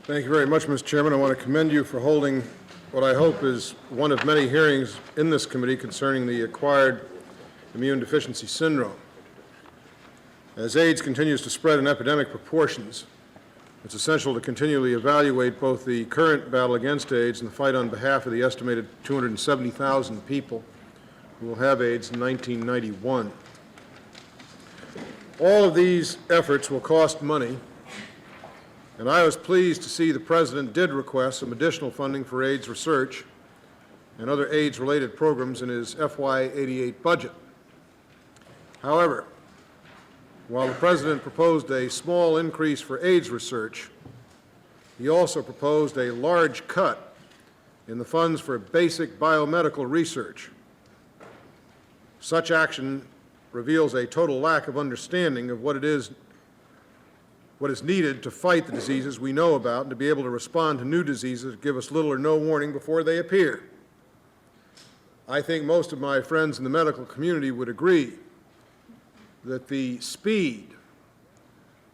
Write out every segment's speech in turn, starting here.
Thank you very much, Mr. Chairman. I want to commend you for holding what I hope is one of many hearings in this committee concerning the acquired immune deficiency syndrome. As AIDS continues to spread in epidemic proportions, it's essential to continually evaluate both the current battle against AIDS and the fight on behalf of the estimated 270,000 people who will have AIDS in 1991. All of these efforts will cost money, and I was pleased to see the President did request some additional funding for AIDS research and other AIDS-related programs in his FY88 budget. However, while the President proposed a small increase for AIDS research, he also proposed a large cut in the funds for basic biomedical research. Such action reveals a total lack of understanding of what is needed to fight the diseases we know about and to be able to respond to new diseases that give us little or no warning before they appear. I think most of my friends in the medical community would agree that the speed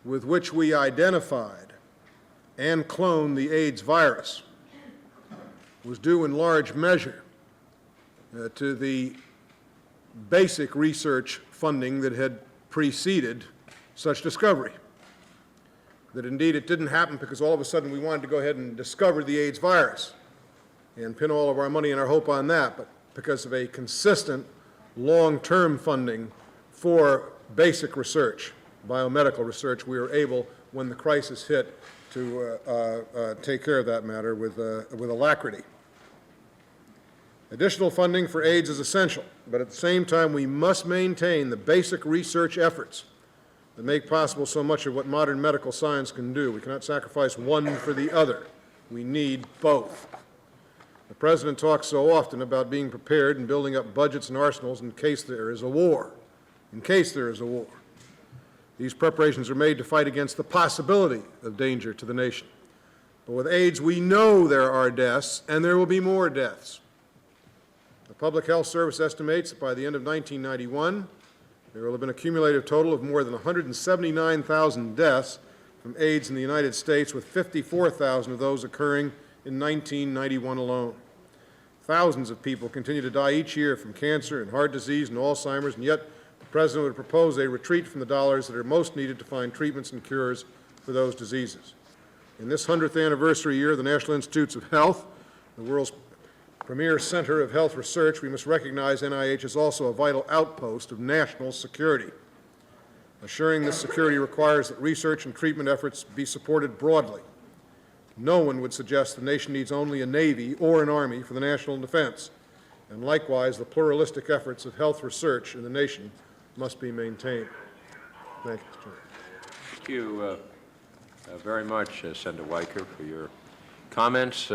with which we identified and cloned the AIDS virus was due in large measure to the basic research funding that had preceded such discovery. That indeed it didn't happen because all of a sudden we wanted to go ahead and discover the AIDS virus and pin all of our money and our hope on that, but because of a consistent long-term funding for basic research, biomedical research, we were able, when the crisis hit, to take care of that matter with alacrity. Additional funding for AIDS is essential, but at the same time we must maintain the basic research efforts that make possible so much of what modern medical science can do. We cannot sacrifice one for the other. We need both. The President talks so often about being prepared and building up budgets and arsenals in case there is a war. In case there is a war. These preparations are made to fight against the possibility of danger to the nation. But with AIDS, we know there are deaths, and there will be more deaths. The Public Health Service estimates that by the end of 1991, there will have been a cumulative total of more than 179,000 deaths from AIDS in the United States, with 54,000 of those occurring in 1991 alone. Thousands of people continue to die each year from cancer and heart disease and Alzheimer's, and yet the President would propose a retreat from the dollars that are most needed to find treatments and cures for those diseases. In this 100th anniversary year of the National Institutes of Health, the world's premier center of health research, we must recognize NIH as also a vital outpost of national security. Assuring this security requires that research and treatment efforts be supported broadly. No one would suggest the nation needs only a Navy or an Army for the national defense, and likewise the pluralistic efforts of health research in the nation must be maintained. Thank you, Mr. Chairman. Thank you very much, Senator Weicker, for your comments.